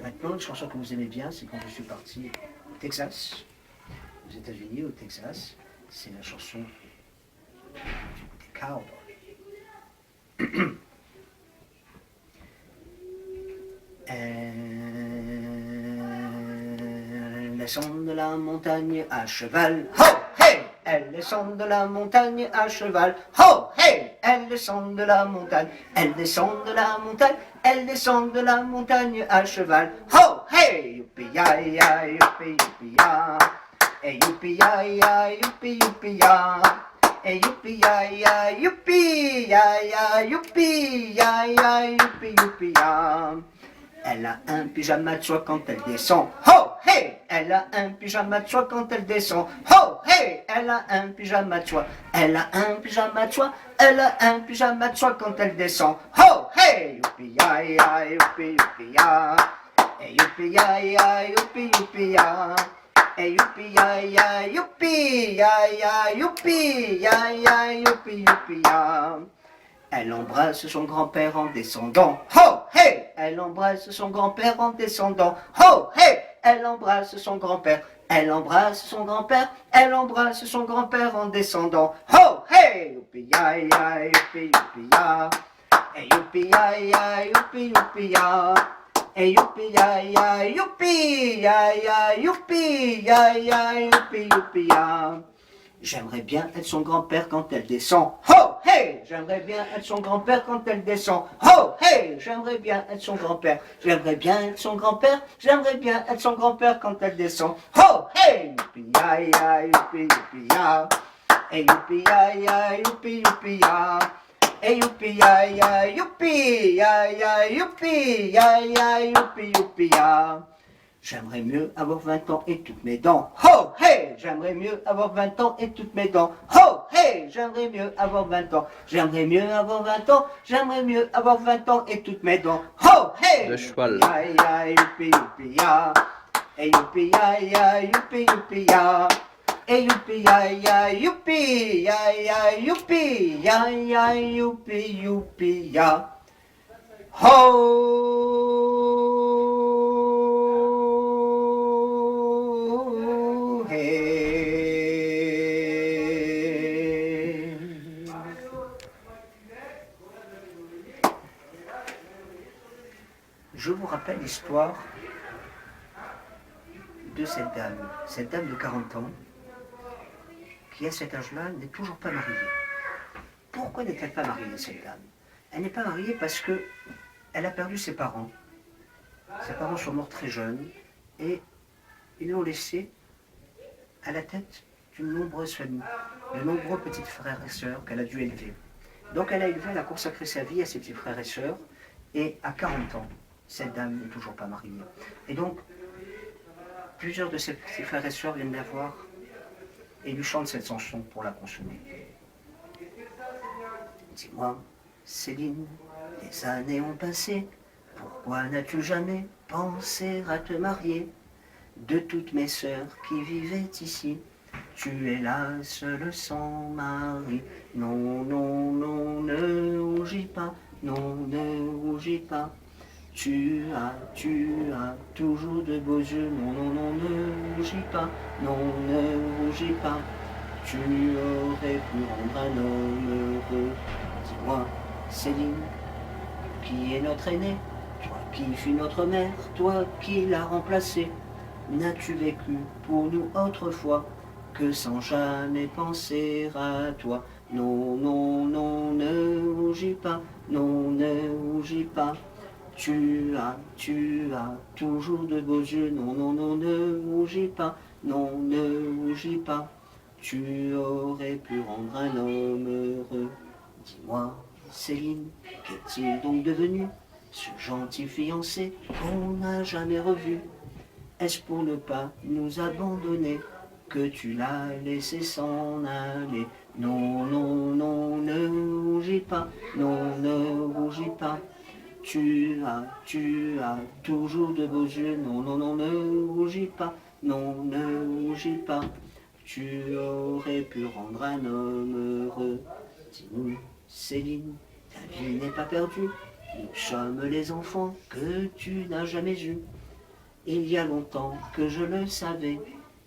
Maintenant, une chanson que vous aimez bien, c'est quand je suis parti au Texas, aux États-Unis, au Texas. C'est la chanson du Cowboy. Elle descend de la montagne à cheval. Ho, hey! Elle descend de la montagne à cheval. Ho, hey! Elle descend de la montagne. Elle descend de la montagne. Elle descend de la montagne à cheval. Ho, hey! Youpi ya ya, youpi youpi ya. Hey youpi ya ya, youpi youpi ya. Hey youpi ya ya, youpi ya ya, youpi ya ya, youpi youpi ya. Elle a un pyjama de soie quand elle descend. Ho, hey! Elle a un pyjama de soie quand elle descend. Ho, hey! Elle a un pyjama de soie. Elle a un pyjama de soie. Elle a un pyjama de soie quand elle descend. Ho, hey! Youpi ya ya, youpi youpi ya. Hey youpi ya ya, youpi youpi ya. Hey youpi ya ya, youpi ya ya, youpi ya ya, youpi youpi ya. Elle embrasse son grand-père en descendant. Ho, hey! Elle embrasse son grand-père en descendant. Ho, hey! Elle embrasse son grand-père. Elle embrasse son grand-père. Elle embrasse son grand-père en descendant. Ho, hey! Youpi ya ya, youpi youpi ya. Hey youpi ya ya, youpi youpi ya. Hey youpi ya ya, youpi ya ya, youpi ya ya, youpi youpi ya. J'aimerais bien être son grand-père quand elle descend. Ho, hey! J'aimerais bien être son grand-père quand elle descend. Ho, hey! J'aimerais bien être son grand-père. J'aimerais bien être son grand-père. J'aimerais bien être son grand-père quand elle descend. Ho, hey! Youpi ya ya, youpi youpi ya. Hey youpi ya ya, youpi youpi ya. Hey youpi ya ya, youpi ya ya, youpi ya ya, youpi youpi ya. J'aimerais mieux avoir 20 ans et toutes mes dents. Ho, hey! J'aimerais mieux avoir 20 ans et toutes mes dents. Ho, hey! J'aimerais mieux avoir 20 ans. J'aimerais mieux avoir 20 ans. J'aimerais mieux avoir 20 ans et toutes mes dents. Ho, hey! Le cheval. Ya ya, youpi youpi ya. Hey youpi ya ya, youpi youpi ya. Hey youpi ya ya, youpi ya ya, youpi ya ya, youpi youpi ya. Ho, hey. Je vous rappelle l'histoire de cette dame de 40 ans, qui à cet âge-là n'est toujours pas mariée. Pourquoi n'est-elle pas mariée, cette dame? Elle n'est pas mariée parce que elle a perdu ses parents. Ses parents sont morts très jeunes et ils l'ont laissée à la tête d'une nombreuse famille, de nombreux petits frères et sœurs qu'elle a dû élever. Donc elle a consacré sa vie à ses petits frères et sœurs, et à 40 ans, cette dame n'est toujours pas mariée. Et donc, plusieurs de ses petits frères et sœurs viennent la voir et lui chantent cette chanson pour la consoler. Dis-moi, Céline, les années ont passé, pourquoi n'as-tu jamais pensé à te marier? De toutes mes sœurs qui vivaient ici, tu es la seule sans mari. Non, non, non, ne rougis pas, non, ne rougis pas. Tu as toujours de beaux yeux, non, non, non, ne rougis pas, non, ne rougis pas. Tu aurais pu rendre un homme heureux. Dis-moi, Céline, qui est notre aîné? Toi qui fus notre mère, toi qui l'as remplacée. N'as-tu vécu pour nous autrefois que sans jamais penser à toi? Non, non, non, ne rougis pas, non, ne rougis pas. Tu as toujours de beaux yeux, non, non, non, ne rougis pas, non, ne rougis pas. Tu aurais pu rendre un homme heureux. Dis-moi, Céline, qu'est-il donc devenu, ce gentil fiancé qu'on n'a jamais revu? Est-ce pour ne pas nous abandonner que tu l'as laissé s'en aller? Non, non, non, ne rougis pas, non, ne rougis pas. Tu as toujours de beaux yeux, non, non, non, ne rougis pas, non, ne rougis pas. Tu aurais pu rendre un homme heureux. Dis-nous, Céline, ta vie n'est pas perdue. Nous sommes les enfants que tu n'as jamais eus. il y a longtemps que je le savais,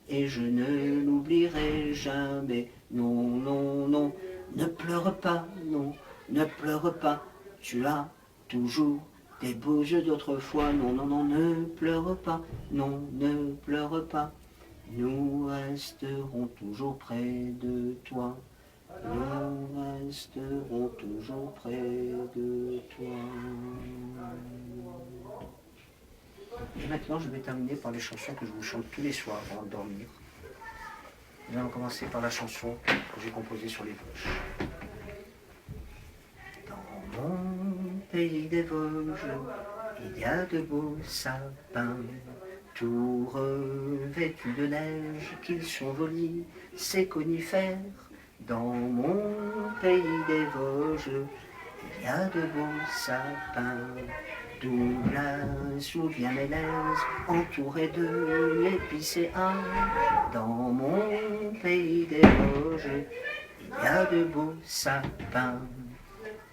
et je ne l'oublierai jamais. Non, non, non, ne pleure pas, non, ne pleure pas, tu as toujours des beaux yeux d'autrefois. Non, non, non, ne pleure pas, non, ne pleure pas, nous resterons toujours près de toi. Nous resterons toujours près de toi. Et maintenant, je vais terminer par les chansons que je vous chante tous les soirs avant de dormir. Nous allons commencer par la chanson que j'ai composée sur les Vosges. Dans mon pays des Vosges, il y a de beaux sapins, tout revêtus de neige, qu'ils sont jolis, ces conifères. Dans mon pays des Vosges, il y a de beaux sapins, d'où vient mes lèvres, entourés de l'épicéa. Dans mon pays des Vosges, il y a de beaux sapins.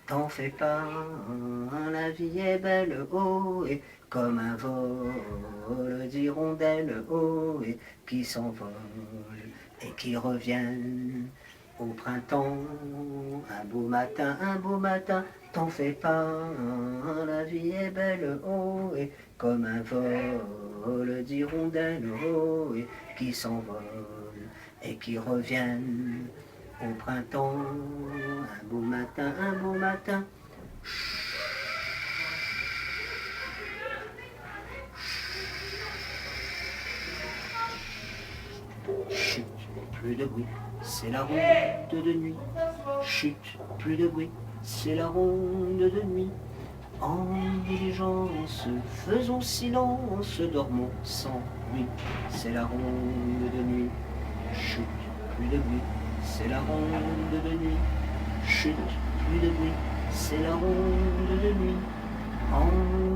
T'en fais pas, la vie est belle, oh, et comme un vol d'hirondelles, oh, et qui s'envolent et qui reviennent au printemps. Un beau matin, t'en fais pas, la vie est belle, oh, et comme un vol d'hirondelles, oh, et qui s'envolent et qui reviennent au printemps. Un beau matin, chut, plus de bruit, c'est la ronde de nuit. Chut, plus de bruit, c'est la ronde de nuit. En diligence, faisons silence, dormons sans bruit, c'est la ronde de nuit. Chut, plus de bruit, c'est la ronde de nuit. Chut, plus de bruit, c'est la ronde de nuit. En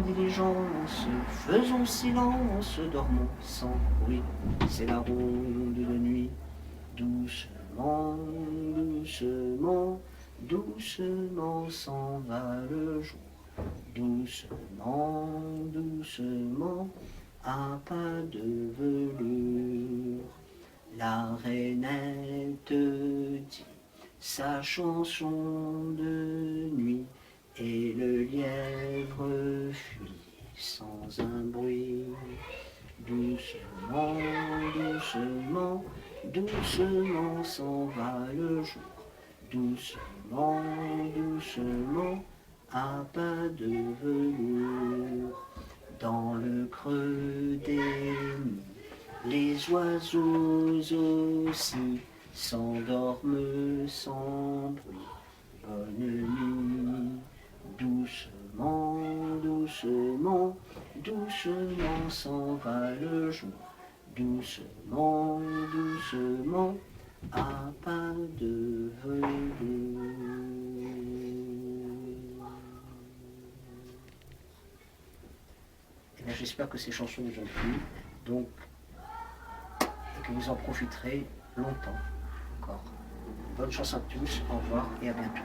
diligence, faisons silence, dormons sans bruit, c'est la ronde de nuit. Doucement, doucement, doucement s'en va le jour. Doucement, doucement, à pas de velours. La rainette dit sa chanson de nuit, et le lièvre fuit sans un bruit. Doucement, doucement, doucement s'en va le jour. Doucement, doucement, à pas de velours. Dans le creux des nids, les oiseaux aussi s'endorment sans bruit. Bonne nuit, doucement, doucement, doucement s'en va le jour. Doucement, doucement, à pas de velours. Eh bien, j'espère que ces chansons vous ont plu, donc, et que vous en profiterez longtemps encore. Bonne chance à tous, au revoir et à bientôt.